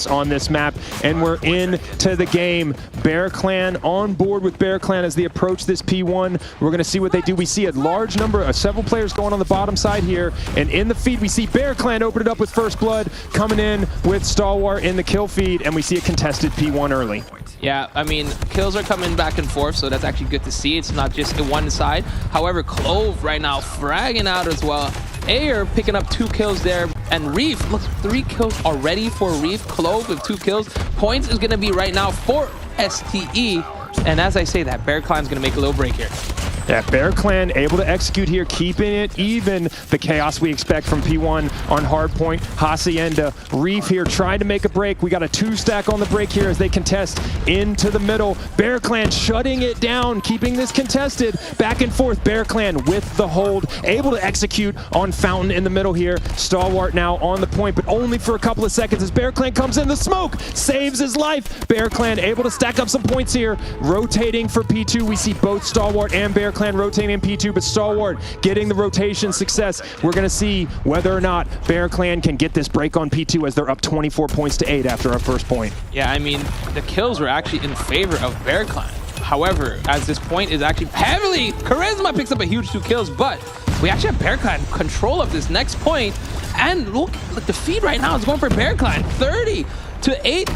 on this map, and we're into the game. Bear Clan on board with Bear Clan as they approach this P1. We're going to see what they do. We see a large number of several players going on the bottom side here, and in the feed we see Bear Clan open it up with First Blood, coming in with Stalwart in the kill feed, and we see a contested P1 early. Yeah, I mean, kills are coming back and forth, so that's actually good to see. It's not just one side. However, Clove right now fragging out as well. Ayer picking up 2 kills there, and Reef, look, 3 kills already for Reef. Clove with 2 kills. Points is going to be right now for STE, and as I say that, Bear Clan's going to make a little break here. Yeah, Bear Clan able to execute here, keeping it even. The chaos we expect from P1 on Hardpoint. Hacienda, Reef here trying to make a break. We got a 2-stack on the break here as they contest into the middle. Bear Clan shutting it down, keeping this contested. Back and forth, Bear Clan with the hold, able to execute on Fountain in the middle here. Stalwart now on the point, but only for a couple of seconds as Bear Clan comes in. The smoke saves his life. Bear Clan able to stack up some points here. Rotating for P2, we see both Stalwart and Bear Clan rotating in P2, but Stalwart getting the rotation success. We're going to see whether or not Bear Clan can get this break on P2 as they're up 24 points to 8 after our first point. Yeah, I mean, the kills were actually in favor of Bear Clan. However, as this point is actually heavily, Charisma picks up a huge 2 kills, but we actually have Bear Clan control of this next point. And look, the feed right now is going for Bear Clan, 30 to 8.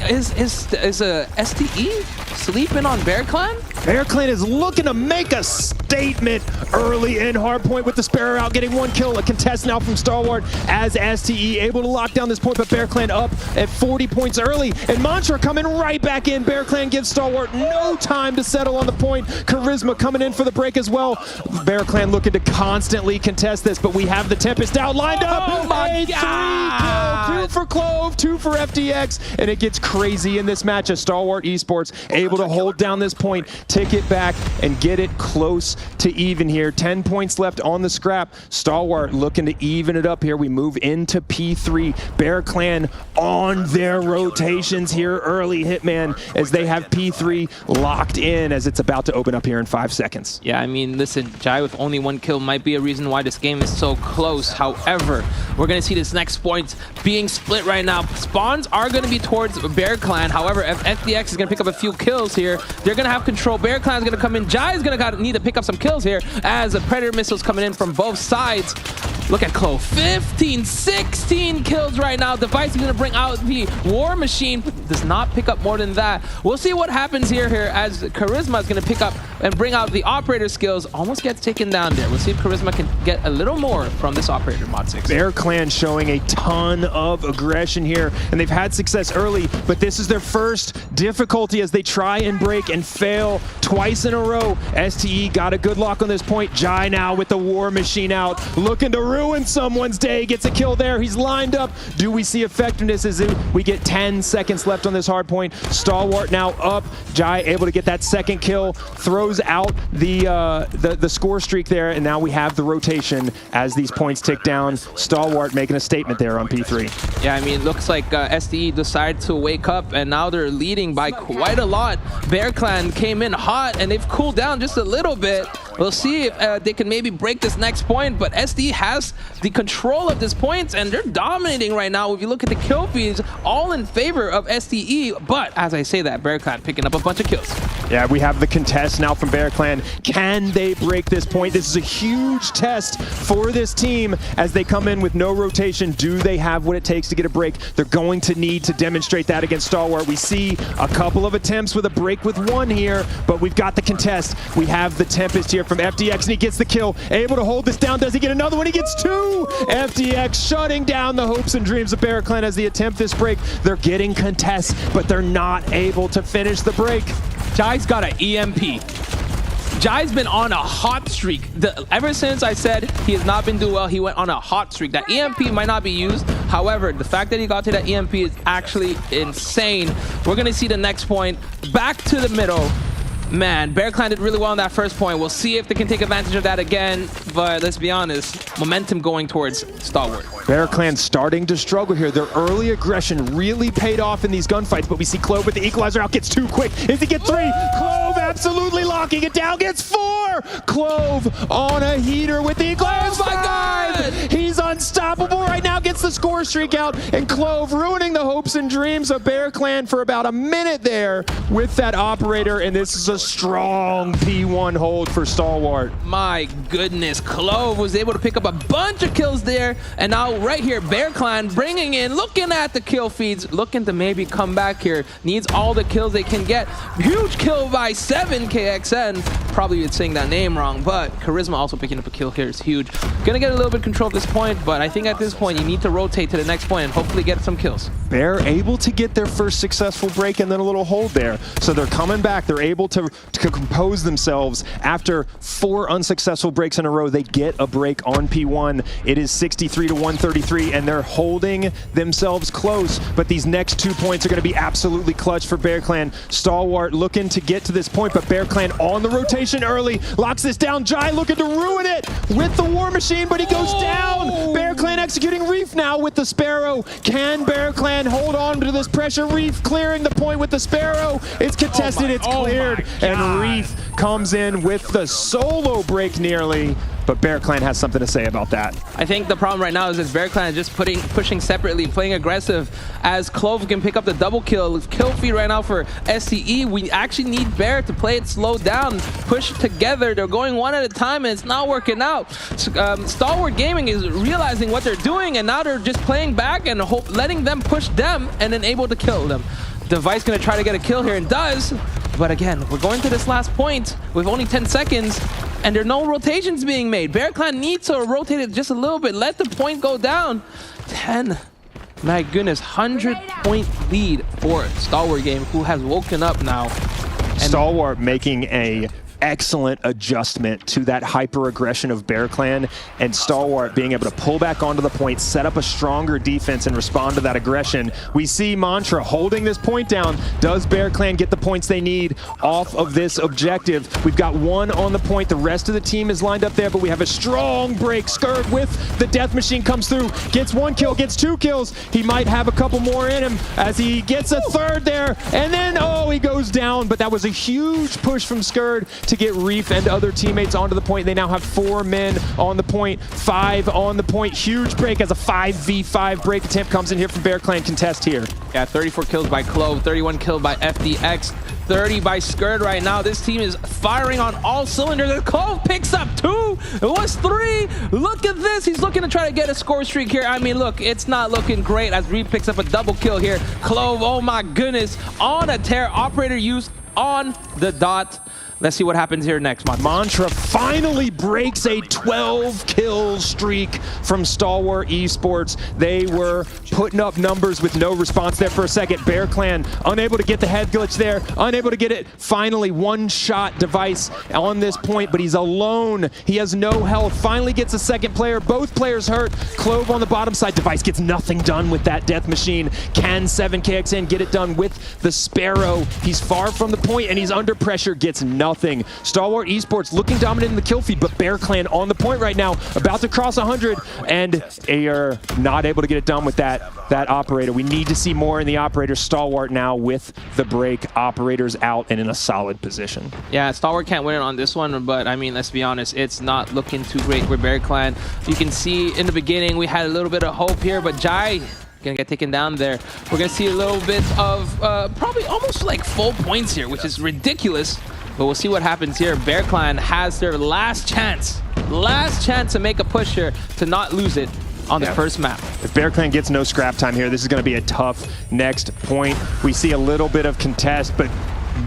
Is STE sleeping on Bear Clan? Bear Clan is looking to make a statement early in Hardpoint with the Sparrow out, getting 1 kill. A contest now from Stalwart as STE able to lock down this point, but Bear Clan up at 40 points early. And Mantra coming right back in. Bear Clan gives Stalwart no time to settle on the point. Charisma coming in for the break as well. Bear Clan looking to constantly contest this, but we have the Tempest out lined up. Oh my God! 3 kill, 2 for Clove, 2 for FDX, and it gets crazy in this match as Stalwart Esports able to hold down this point, take it back, and get it close to even here. 10 points left on the scrap. Stalwart looking to even it up here. We move into P3. Bear Clan on their rotations here early, Hitman, as they have P3 locked in as it's about to open up here in 5 seconds. Yeah, I mean, listen, Jai with only 1 kill might be a reason why this game is so close. However, we're going to see this next point being split right now. Spawns are going to be towards Bear Clan. However, if FDX is going to pick up a few kills here, they're going to have control. Bear Clan is going to come in. Jai is going to need to pick up some kills here as the Predator missiles coming in from both sides. Look at Clove, 15, 16 kills right now. Device is going to bring out the War Machine, but does not pick up more than that. We'll see what happens here as Charisma is going to pick up and bring out the Operator skills. Almost gets taken down there. We'll see if Charisma can get a little more from this Operator mod 6. Bear Clan showing a ton of aggression here, and they've had success early, but this is their first difficulty as they try and break and fail twice in a row. STE got a good lock on this point. Jai now with the War Machine out, looking to ruin someone's day. Gets a kill there. He's lined up. Do we see effectiveness as we get 10 seconds left on this hard point? Stalwart now up. Jai able to get that 2nd kill. Throws out the score streak there, and now we have the rotation as these points tick down. Stalwart making a statement there on P3. Yeah, I mean, looks like STE decided to wake up, and now they're leading by quite a lot. Bear Clan came in hot, and they've cooled down just a little bit. We'll see if they can maybe break this next point, but STE has the control of this point, and they're dominating right now. If you look at the kill feeds, all in favor of STE, but as I say that, Bear Clan picking up a bunch of kills. Yeah, we have the contest now from Bear Clan. Can they break this point? This is a huge test for this team as they come in with no rotation. Do they have what it takes to get a break? They're going to need to demonstrate that against Stalwart. We see a couple of attempts with a break with 1 here, but we've got the contest. We have the Tempest here from FDX, and he gets the kill. Able to hold this down. Does he get another one? He gets 2! FDX shutting down the hopes and dreams of Bear Clan as they attempt this break. They're getting contests, but they're not able to finish the break. Jai's got an EMP. Jai's been on a hot streak. Ever since I said he has not been doing well, he went on a hot streak. That EMP might not be used. However, the fact that he got to that EMP is actually insane. We're going to see the next point. Back to the middle. Man, Bear Clan did really well on that first point. We'll see if they can take advantage of that again, but let's be honest, momentum going towards Stalwart. Bear Clan starting to struggle here. Their early aggression really paid off in these gunfights, but we see Clove with the equalizer out, gets 2 quick. Does he get 3? Clove absolutely locking it down, gets 4! Clove on a heater with the equalizer. Oh my God! He's unstoppable right now, gets gets the score streak out, and Clove ruining the hopes and dreams of Bear Clan for about a minute there with that operator, and this is a strong P1 hold for Stalwart. My goodness, Clove was able to pick up a bunch of kills there, and now right here, Bear Clan bringing in, looking at the kill feeds, looking to maybe come back here, needs all the kills they can get. Huge kill by 7 KXN, probably saying that name wrong, but Charisma also picking up a kill here is huge. Gonna get a little bit of control at this point, but I think at this point you need to rotate to the next point and hopefully get some kills. Bear able to get their first successful break and then a little hold there. So they're coming back. They're able to compose themselves after 4 unsuccessful breaks in a row. They get a break on P1. It is 63 to 133, and they're holding themselves close. But these next 2 points are going to be absolutely clutch for Bear Clan. Stalwart looking to get to this point, but Bear Clan on the rotation early. Locks this down. Jai looking to ruin it with the War Machine, but he goes down. Bear Clan executing Reef now with the Sparrow. Can Bear Clan hold on to this pressure? Reef clearing the point with the Sparrow. It's contested, it's cleared, and Reef comes in with the solo break nearly. But Bear Clan has something to say about that. I think the problem right now is that Bear Clan is just pushing separately, playing aggressive, as Clove can pick up the double kill feed right now for SCE. We actually need Bear to play it slow down, push together. They're going one at a time, and it's not working out. Stalwart Gaming is realizing what they're doing, and now they're just playing back and letting them push them and then able to kill them. Device gonna try to get a kill here and does, but again, we're going to this last point with only 10 seconds and there are no rotations being made. Bear Clan needs to rotate it just a little bit, let the point go down. 10, my goodness, 100-point lead for Stalwart Game, who has woken up now. And Stalwart making a excellent adjustment to that hyper aggression of Bear Clan, and Stalwart being able to pull back onto the point, set up a stronger defense and respond to that aggression. We see Mantra holding this point down. Does Bear Clan get the points they need off of this objective? We've got 1 on the point. The rest of the team is lined up there, but we have a strong break. Skirt with the Death Machine comes through, gets 1 kill, gets 2 kills. He might have a couple more in him as he gets a 3rd there, and then, oh, he goes down, but that was a huge push from Skirt to get Reef and other teammates onto the point. They now have 4 men on the point, 5 on the point. Huge break as a 5v5 break attempt comes in here from Bear Clan contest here. Yeah, 34 kills by Clove, 31 killed by FDX, 30 by Skirt right now. This team is firing on all cylinders. And Clove picks up 2. It was 3. Look at this. He's looking to try to get a score streak here. I mean, look, it's not looking great as Reef picks up a double kill here. Clove, oh my goodness, on a tear. Operator use on the dot. Let's see what happens here next. Mantra finally breaks a 12-kill streak from Stalwart Esports. They were putting up numbers with no response there for a second. Bear Clan unable to get the head glitch there, unable to get it. Finally, 1-shot Device on this point, but he's alone. He has no health. Finally gets a second player. Both players hurt. Clove on the bottom side. Device gets nothing done with that Death Machine. Can 7KXN get it done with the Sparrow? He's far from the point and he's under pressure. Gets nothing. Stalwart Esports looking dominant in the kill feed, but Bear Clan on the point right now, about to cross 100, and they are not able to get it done with that operator. We need to see more in the operator. Stalwart now with the break, operators out and in a solid position. Yeah, Stalwart can't win it on this one, but I mean, let's be honest, it's not looking too great for Bear Clan. You can see in the beginning we had a little bit of hope here, but Jai gonna get taken down there. We're gonna see a little bit of probably almost like full points here, which is ridiculous. But we'll see what happens here. Bear Clan has their last chance to make a push here to not lose it on the first map. If Bear Clan gets no scrap time here, this is going to be a tough next point. We see a little bit of contest, but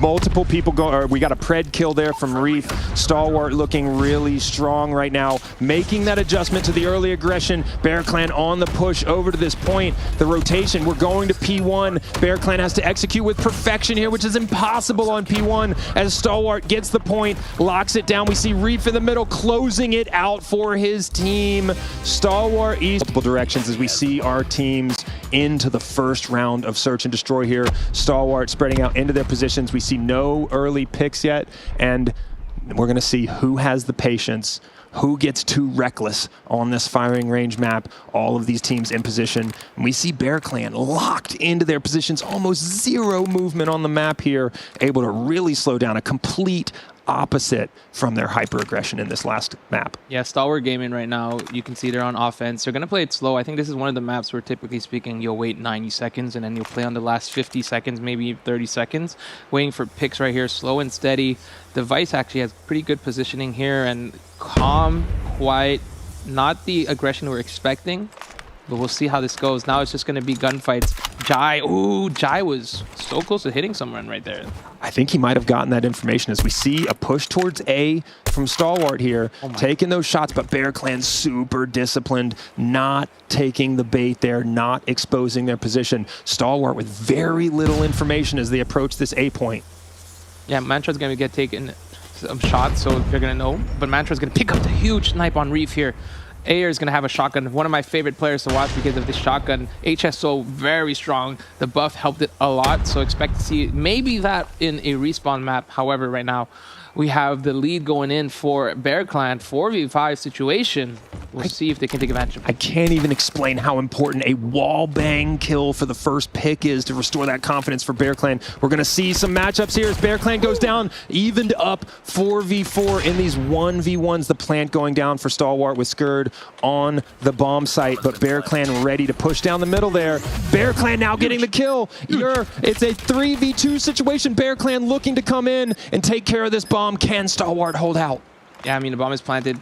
multiple people go, or we got a pred kill there from Reef. Stalwart looking really strong right now, making that adjustment to the early aggression. Bear Clan on the push over to this point. The rotation, we're going to P1. Bear Clan has to execute with perfection here, which is impossible on P1 as Stalwart gets the point, locks it down. We see Reef in the middle, closing it out for his team. Stalwart East, multiple directions as we see our teams into the first round of Search and Destroy here. Stalwart spreading out into their positions. We see no early picks yet, and we're going to see who has the patience, who gets too reckless on this firing range map. All of these teams in position. And we see Bear Clan locked into their positions, almost zero movement on the map here, able to really slow down a complete opposite from their hyper aggression in this last map. Yeah, Stalwart Gaming right now, you can see they're on offense. They're going to play it slow. I think this is one of the maps where, typically speaking, you'll wait 90 seconds and then you'll play on the last 50 seconds, maybe 30 seconds, waiting for picks right here, slow and steady. Device actually has pretty good positioning here and calm, quiet, not the aggression we're expecting. But we'll see how this goes. Now it's just going to be gunfights. Jai, ooh, Jai was so close to hitting someone right there. I think he might have gotten that information as we see a push towards A from Stalwart here, taking those shots, but Bear Clan super disciplined, not taking the bait there, not exposing their position. Stalwart with very little information as they approach this A point. Yeah, Mantra's going to get taken some shots, so they're going to know. But Mantra's going to pick up the huge snipe on Reef here. Ayer is going to have a shotgun. One of my favorite players to watch because of this shotgun. HSO, very strong. The buff helped it a lot, so expect to see maybe that in a respawn map. However, right now, we have the lead going in for Bear Clan, 4v5 situation. We'll see if they can take advantage of it. I can't even explain how important a wall bang kill for the first pick is to restore that confidence for Bear Clan. We're going to see some matchups here as Bear Clan goes down, evened up 4v4 in these 1v1s. The plant going down for Stalwart with Skurd on the bomb site, but Bear Clan ready to push down the middle there. Bear Clan now getting the kill. It's a 3v2 situation. Bear Clan looking to come in and take care of this bomb. Can Stalwart hold out? Yeah, I mean, the bomb is planted.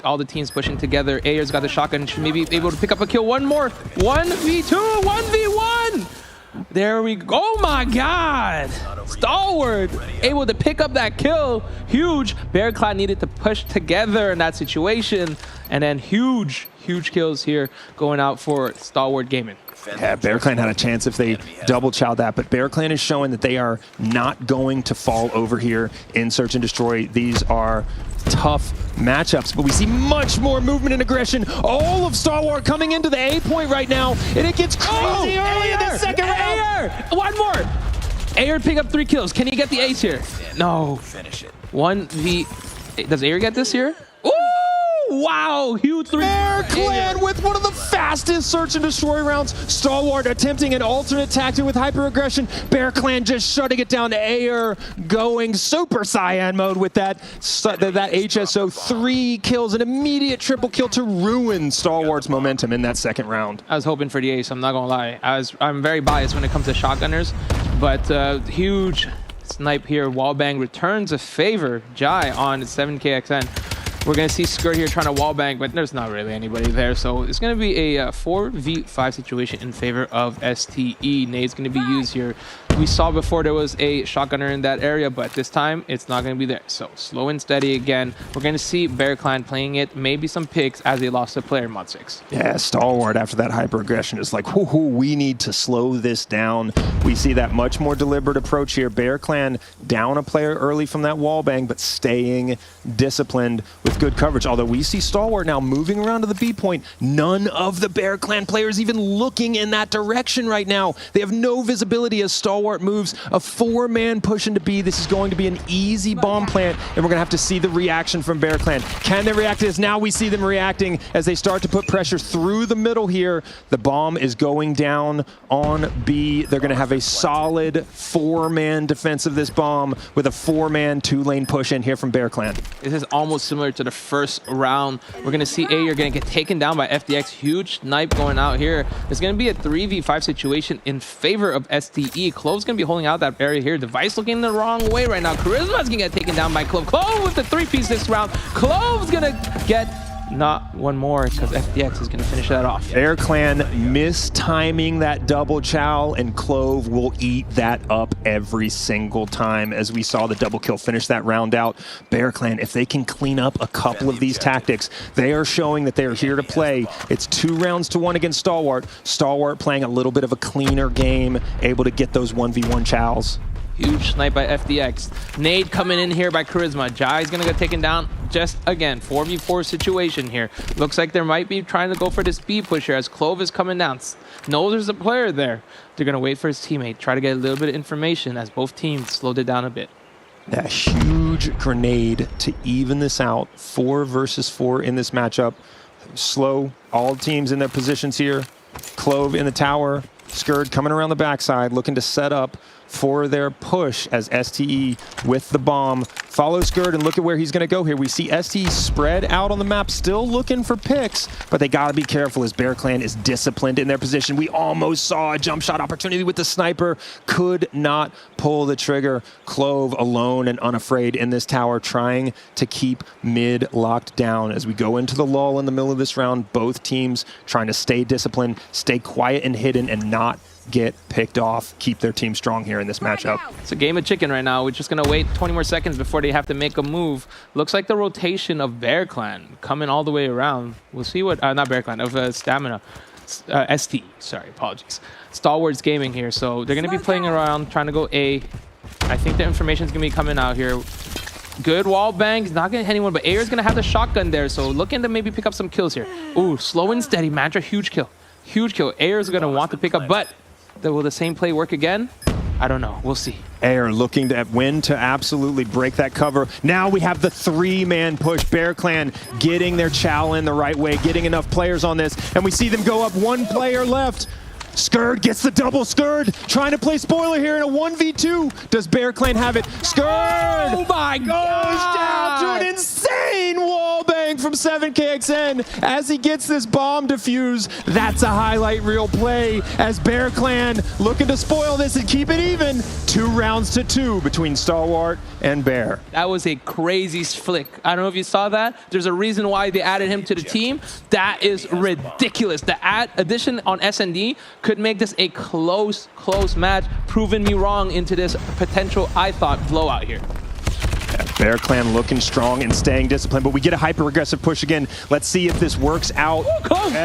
All the teams pushing together. Ayer's got the shotgun. Should maybe be able to pick up a kill. One more. 1v2. 1v1. There we go. Oh my God. Stalwart able to pick up that kill. Huge. Bear Clan needed to push together in that situation. And then huge kills here going out for Stalwart Gaming. Yeah, Bear Clan had a chance if they double-chowed that, but Bear Clan is showing that they are not going to fall over here in Search and Destroy. These are tough matchups, but we see much more movement and aggression. All of Stalwart coming into the A point right now, and it gets crazy early in the second round. One more. Ayer pick up 3 kills. Can he get the ace here? No. Finish it. 1v. Does Ayer get this here? Ooh! Wow, huge 3. Bear Clan with one of the fastest Search and Destroy rounds. Stalwart attempting an alternate tactic with hyper aggression. Bear Clan just shutting it down to Ayer, going Super Saiyan mode with that HSO. 3 kills, an immediate triple kill to ruin Stalwart's momentum in that second round. I was hoping for the ace, I'm not gonna lie. I'm very biased when it comes to shotgunners, but huge snipe here. Wallbang returns a favor. Jai on 7KXN. We're going to see Skurd here trying to wallbang, but there's not really anybody there. So it's going to be a 4v5 situation in favor of STE. Nade's going to be used here. We saw before there was a shotgunner in that area, but this time it's not going to be there. So slow and steady again. We're going to see Bear Clan playing it, maybe some picks as they lost a player in Mod 6. Yeah, Stalwart after that hyper aggression is like, we need to slow this down. We see that much more deliberate approach here. Bear Clan down a player early from that wall bang, but staying disciplined with good coverage. Although we see Stalwart now moving around to the B point. None of the Bear Clan players even looking in that direction right now. They have no visibility as Stalwart moves a 4-man push into B. This is going to be an easy bomb plant, and we're going to have to see the reaction from Bear Clan. Can they react to this? Now we see them reacting as they start to put pressure through the middle here. The bomb is going down on B. They're going to have a solid 4-man defense of this bomb with a 4-man 2-lane push in here from Bear Clan. This is almost similar to the first round. We're going to see Ayer going to get taken down by FDX. Huge snipe going out here. It's going to be a 3v5 situation in favor of STE. Clove's going to be holding out that area here. Device looking the wrong way right now. Charisma's going to get taken down by Clove. Clove with the 3-piece this round. Clove's going to get not one more because FDX is going to finish that off. Bear Clan mistiming that double chow, and Clove will eat that up every single time. As we saw the double kill finish that round out. Bear Clan, if they can clean up a couple of these tactics, they are showing that they are here to play. It's 2 rounds to 1 against Stalwart. Stalwart playing a little bit of a cleaner game, able to get those 1v1 chows. Huge snipe by FDX. Nade coming in here by Charisma. Jai's going to get taken down. Just, again, 4v4 situation here. Looks like they might be trying to go for the speed push here as Clove is coming down. Knows there's a player there. They're going to wait for his teammate. Try to get a little bit of information as both teams slowed it down a bit. That huge grenade to even this out. 4 versus 4 in this matchup. Slow. All teams in their positions here. Clove in the tower. Skurd coming around the backside, looking to set up for their push as STE with the bomb. Follow Skurd and look at where he's going to go here. We see STE spread out on the map, still looking for picks, but they got to be careful as Bear Clan is disciplined in their position. We almost saw a jump shot opportunity with the sniper, could not pull the trigger. Clove alone and unafraid in this tower, trying to keep mid locked down as we go into the lull in the middle of this round. Both teams trying to stay disciplined, stay quiet and hidden, and not get picked off, keep their team strong here in this matchup. It's a game of chicken right now. We're just going to wait 20 more seconds before they have to make a move. Looks like the rotation of Bear Clan coming all the way around. We'll see what, not Bear Clan, of Stamina. ST, sorry, apologies. Stalwarts Gaming here. So they're going to be playing around, trying to go A. I think the information is going to be coming out here. Good wall bangs, not going to hit anyone, but Air's going to have the shotgun there. So looking to maybe pick up some kills here. Ooh, slow and steady. Mantra, huge kill. Huge kill. Air's going to want to pick up, but will the same play work again? I don't know. We'll see. Air looking to win to absolutely break that cover. Now we have the three-man push. Bear Clan getting their chow in the right way, getting enough players on this, and we see them go up. One player left. Skurd gets the double. Skurd trying to play spoiler here in a 1v2. Does Bear Clan have it? Skurd! Oh my God! Goes down to an insane wall bang from 7KXN as he gets this bomb defuse. That's a highlight reel play as Bear Clan looking to spoil this and keep it even. 2 rounds to 2 between Stalwart and Bear. That was a crazy flick. I don't know if you saw that. There's a reason why they added him to the team. That is ridiculous. The addition on SND could make this a close match, proving me wrong into this potential, I thought, blowout here. Bear Clan looking strong and staying disciplined, but we get a hyper-aggressive push again. Let's see if this works out.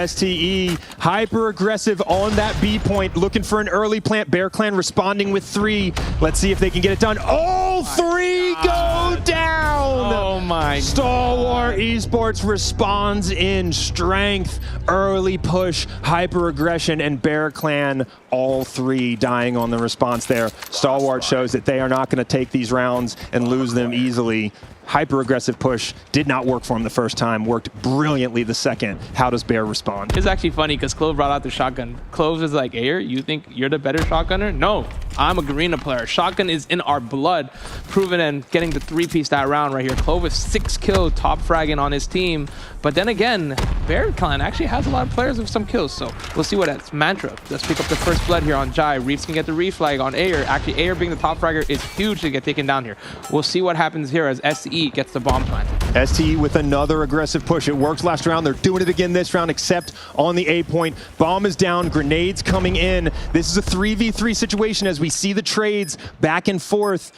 STE, hyper-aggressive on that B point, looking for an early plant. Bear Clan responding with 3. Let's see if they can get it done. All 3 go down! Oh my Stalwart Esports responds in strength. Early push, hyper-aggression, and Bear Clan, all 3 dying on the response there. Stalwart shows that they are not going to take these rounds and lose them easily. Hyper-aggressive push did not work for him the first time, worked brilliantly the second. How does Bear respond? It's actually funny because Clove brought out the shotgun. Clove is like, Air, you think you're the better shotgunner? No, I'm a Garena player. Shotgun is in our blood. Proven and getting the 3-piece that round right here. Clove with 6 kills, top fragging on his team. But then again, Bear Clan actually has a lot of players with some kills, so we'll see what that's. Mantra, let's pick up the first blood here on Jai. Reefs can get the reflag on Air. Actually, Air being the top fragger is huge to get taken down here. We'll see what happens here as SE gets the bomb planted. STE with another aggressive push. It worked last round. They're doing it again this round, except on the A point. Bomb is down. Grenades coming in. This is a 3v3 situation as we see the trades back and forth.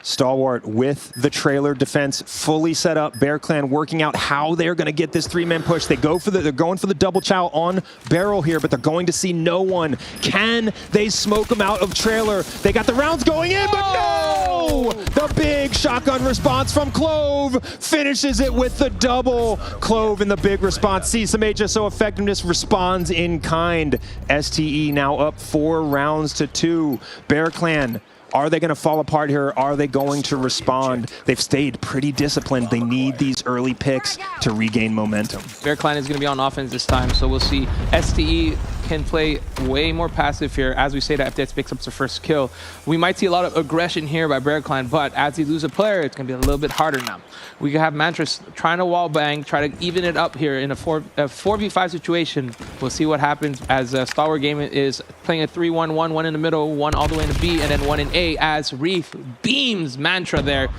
Stalwart with the trailer defense fully set up. Bear Clan working out how they're going to get this 3-man push. They're going for the double chow on barrel here, but they're going to see no one. Can they smoke them out of trailer? They got the rounds going in, but no! The big shotgun response from Clove finishes it with the double. Clove in the big response. See some HSO effectiveness, responds in kind. STE now up 4 rounds to 2. Bear Clan, are they going to fall apart here? Are they going to respond? They've stayed pretty disciplined. They need these early picks to regain momentum. Bear Clan is going to be on offense this time, so we'll see. STE can play way more passive here. As we say, that FTX picks up the first kill. We might see a lot of aggression here by Bear Clan, but as they lose a player, it's going to be a little bit harder now. We can have Mantras trying to wall bang, try to even it up here in a 4v5 situation. We'll see what happens as Stalwart Gaming is playing a 3-1-1, 1 in the middle, 1 all the way into B, and then 1 in A as Reef beams Mantra there.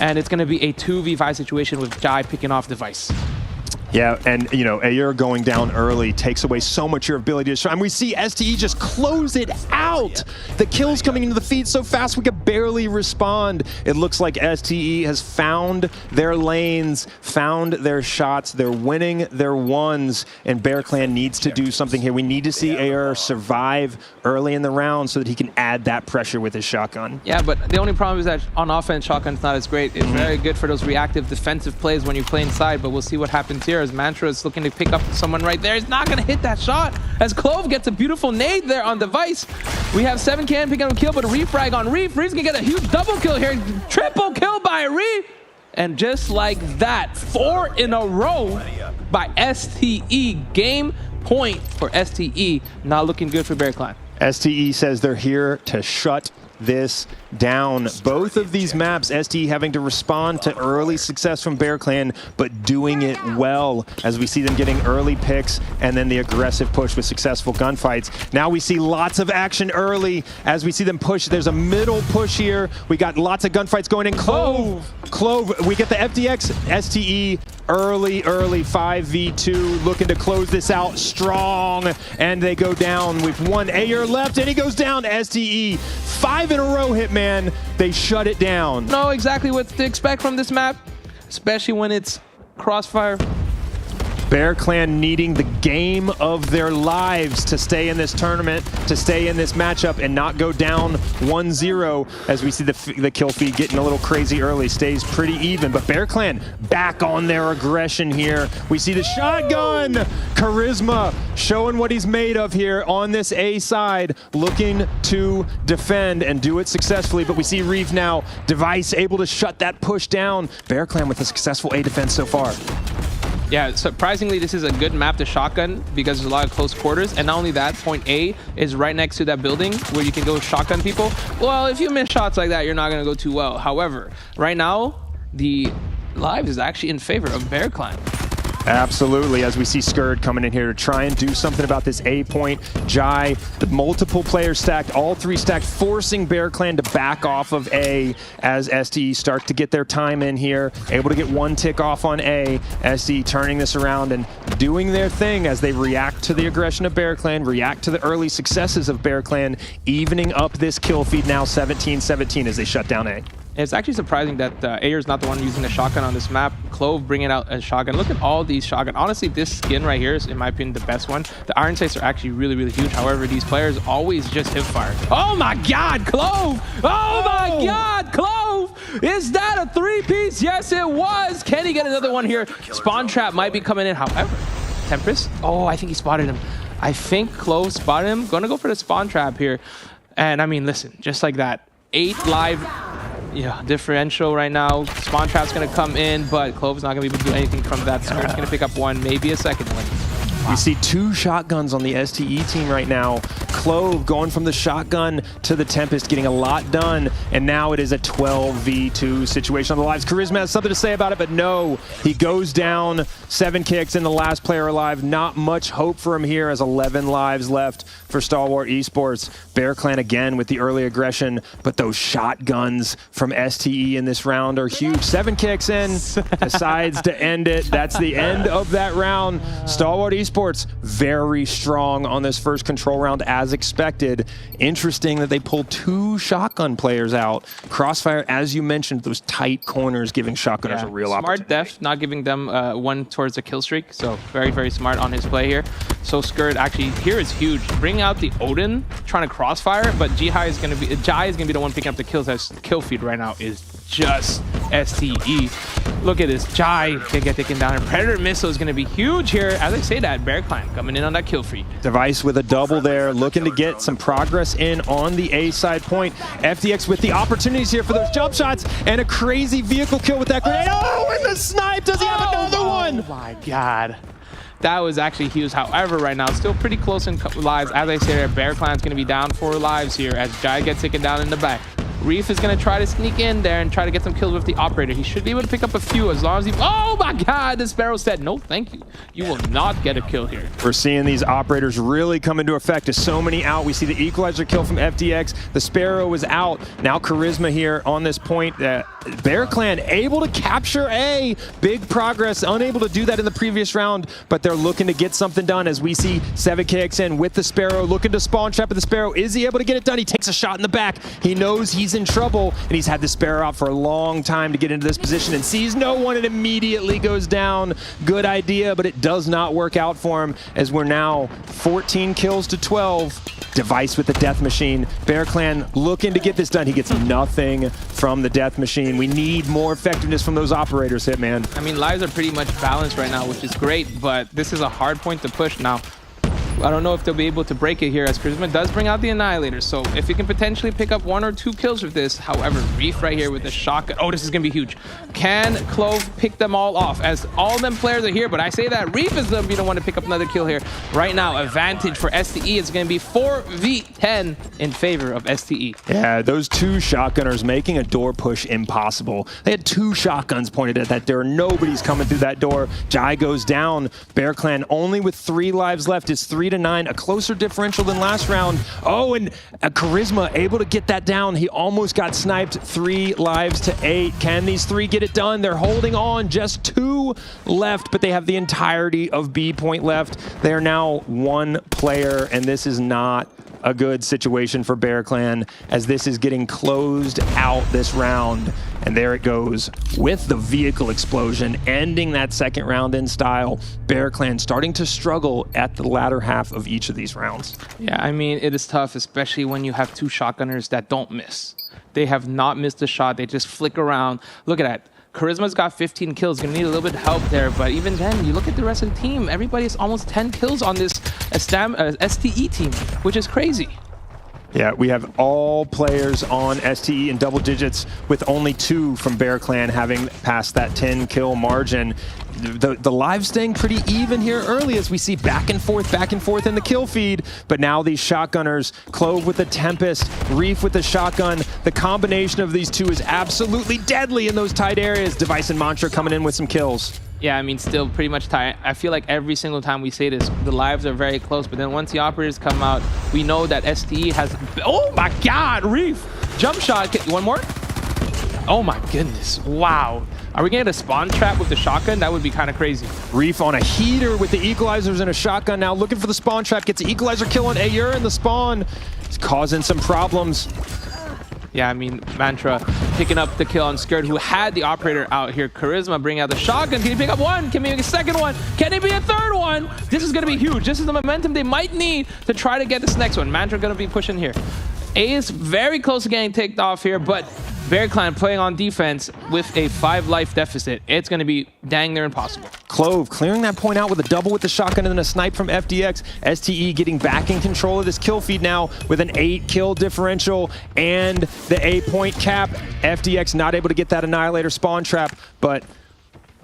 And it's going to be a 2v5 situation with Jai picking off device. Yeah, and you know, Ayer going down early takes away so much of your ability to shine. And we see STE just close it out. The kills coming into the feed so fast we could barely respond. It looks like STE has found their lanes, found their shots. They're winning their ones, and Bear Clan needs to do something here. We need to see Ayer survive early in the round so that he can add that pressure with his shotgun. Yeah, but the only problem is that on offense, shotgun's not as great. It's very good for those reactive defensive plays when you play inside, but we'll see what happens here as Mantra is looking to pick up someone right there. He's not going to hit that shot as Clove gets a beautiful nade there on device. We have 7K picking up a kill, but a refrag on Reef. Reef's going to get a huge double kill here. Triple kill by Reef. And just like that, 4 in a row by STE. Game point for STE. Not looking good for Bear Clan. STE says they're here to shut this down. Both of these maps, STE having to respond to early success from Bear Clan, but doing it well as we see them getting early picks and then the aggressive push with successful gunfights. Now we see lots of action early as we see them push. There's a middle push here. We got lots of gunfights going in. Clove, we get the FDX, STE early 5v2, looking to close this out strong, and they go down with one Ayer left, and he goes down. STE, 5 in a row, Hitman. They shut it down. Know exactly what to expect from this map, especially when it's Crossfire. Bear Clan needing the game of their lives to stay in this tournament, to stay in this matchup and not go down 1-0 as we see the kill feed getting a little crazy early. Stays pretty even, but Bear Clan back on their aggression here. We see the shotgun. Charisma showing what he's made of here on this A side, looking to defend and do it successfully, but we see Reef now. Device able to shut that push down. Bear Clan with a successful A defense so far. Yeah, surprisingly, this is a good map to shotgun because there's a lot of close quarters. And not only that, point A is right next to that building where you can go shotgun people. Well, if you miss shots like that, you're not going to go too well. However, right now, the live is actually in favor of Bear Clan. Absolutely, as we see Skurd coming in here to try and do something about this A point. Jai, the multiple players stacked, all three stacked, forcing Bear Clan to back off of A as STE start to get their time in here. Able to get one tick off on A. STE turning this around and doing their thing as they react to the aggression of Bear Clan, react to the early successes of Bear Clan, evening up this kill feed now 17-17 as they shut down A. It's actually surprising that Ayer's not the one using the shotgun on this map. Clove bringing out a shotgun. Look at all these shotgun. Honestly, this skin right here is, in my opinion, the best one. The iron sights are actually really, really huge. However, these players always just hip fire. Oh my God, Clove! Oh my God, Clove! Is that a three-piece? Yes, it was. Can he get another one here? Spawn trap might be coming in. However, Tempest. Oh, I think he spotted him. I think Clove spotted him. Gonna go for the spawn trap here. And I mean, listen, just like that, 8 live. Yeah, differential right now. Spawn trap's gonna come in, but Clove's not gonna be able to do anything from that. Skirt's gonna pick up one, maybe a second one. Wow. We see 2 shotguns on the STE team right now. Clove going from the shotgun to the Tempest, getting a lot done, and now it is a 12v2 situation on the lives. Charisma has something to say about it, but no, he goes down. 7 kicks and the last player alive. Not much hope for him here as 11 lives left for Stalwart Esports. Bear Clan again with the early aggression, but those shotguns from STE in this round are huge. 7 kicks in, decides to end it. That's the end of that round. Stalwart Esports very strong on this first control round as expected. Interesting that they pulled 2 shotgun players out. Crossfire, as you mentioned, those tight corners giving shotgunners a real opportunity. Smart def, not giving them one towards a kill streak. So very, very smart on his play here. So Skurd actually here is huge. Bring out the Odin, trying to crossfire, but Jai is gonna be the one picking up the kills as the kill feed right now is just STE. Look at this. Jai can get taken down. And Predator Missile is going to be huge here. As I say that, Bear Clan coming in on that kill feed. Device with a double there, looking to get some progress in on the A side point. FDX with the opportunities here for those jump shots and a crazy vehicle kill with that grenade. Oh, and the snipe! Does he have another one? Oh my God. That was actually huge. However, right now, still pretty close in lives. As I say, Bear Clan's going to be down 4 lives here as Jai gets taken down in the back. Reef is going to try to sneak in there and try to get some kills with the operator. He should be able to pick up a few as long as he... Oh my God, the Sparrow said, no, thank you. You will not get a kill here. We're seeing these operators really come into effect. There's so many out. We see the equalizer kill from FDX. The Sparrow is out. Now Charisma here on this point. Bear Clan able to capture A. Big progress. Unable to do that in the previous round, but they're looking to get something done as we see 7KXN with the Sparrow looking to spawn trap with the Sparrow. Is he able to get it done? He takes a shot in the back. He knows he's in trouble, and he's had the Sparrow out for a long time to get into this position and sees no one and immediately goes down. Good idea, but it does not work out for him as we're now 14 kills to 12. Device with the Death Machine. Bear Clan looking to get this done. He gets nothing from the Death Machine. We need more effectiveness from those operators, Hitman. I mean, lives are pretty much balanced right now, which is great, but this is a hard point to push now. I don't know if they'll be able to break it here, as Charisma does bring out the Annihilator. So if he can potentially pick up 1 or 2 kills with this, however, Reef right here with the shotgun. Oh, this is going to be huge. Can Clove pick them all off? As all them players are here, but I say that Reef is going to be the one to pick up another kill here. Right now, advantage for STE is going to be 4v10 in favor of STE. Yeah, those 2 shotgunners making a door push impossible. They had 2 shotguns pointed at that door. Nobody's coming through that door. Jai goes down. Bear Clan only with 3 lives left. It's 3-9, a closer differential than last round. Oh, and Charisma able to get that down. He almost got sniped. 3 lives to 8. Can these 3 get it done? They're holding on. Just 2 left, but they have the entirety of B point left. They are now 1 player, and this is not a good situation for Bear Clan, as this is getting closed out this round. And there it goes with the vehicle explosion, ending that second round in style. Bear Clan starting to struggle at the latter half of each of these rounds. Yeah, I mean, it is tough, especially when you have 2 shotgunners that don't miss. They have not missed a shot. They just flick around. Look at that. Charisma's got 15 kills. Gonna need a little bit of help there, but even then, you look at the rest of the team. Everybody's almost 10 kills on this STE team, which is crazy. Yeah, we have all players on STE in double digits, with only 2 from Bear Clan having passed that 10 kill margin. The live staying pretty even here early, as we see back and forth in the kill feed. But now these shotgunners, Clove with the Tempest, Reef with the shotgun. The combination of these 2 is absolutely deadly in those tight areas. Device and Mantra coming in with some kills. Yeah, I mean, still pretty much tight. I feel like every single time we say this, the lives are very close, but then once the operators come out, we know that STE has... Oh my God, Reef! Jump shot. One more? Oh my goodness. Wow. Are we getting a spawn trap with the shotgun? That would be kind of crazy. Reef on a heater with the equalizers and a shotgun now, looking for the spawn trap. Gets the equalizer kill on Ayur in the spawn. It's causing some problems. Yeah, I mean, Mantra picking up the kill on Skirt, who had the operator out here. Charisma bring out the shotgun. Can he pick up 1? Can he make a second one? Can he be a 3rd one? This is going to be huge. This is the momentum they might need to try to get this next one. Mantra going to be pushing here. A is very close to getting taken off here, but Bear Clan playing on defense with a 5 life deficit. It's going to be dang near impossible. Clove clearing that point out with a double with the shotgun and then a snipe from FDX. STE getting back in control of this kill feed now with an 8 kill differential and the A point cap. FDX not able to get that Annihilator spawn trap, but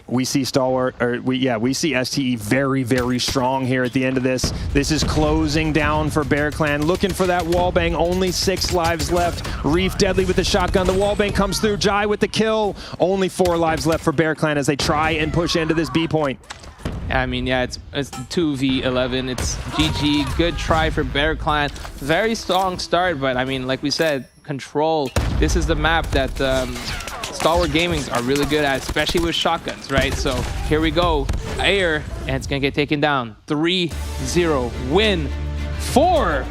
we see we see STE very, very strong here at the end of this. This is closing down for Bear Clan, looking for that wallbang. Only 6 lives left. Reef deadly with the shotgun. The wallbang comes through. Jai with the kill. Only 4 lives left for Bear Clan as they try and push into this B point. I mean, yeah, it's 2v11. It's GG. Good try for Bear Clan. Very strong start, but I mean, like we said, control. This is the map that Stalwart Gamings are really good at, especially with shotguns, right? So here we go. Air, and it's going to get taken down. 3-0 win for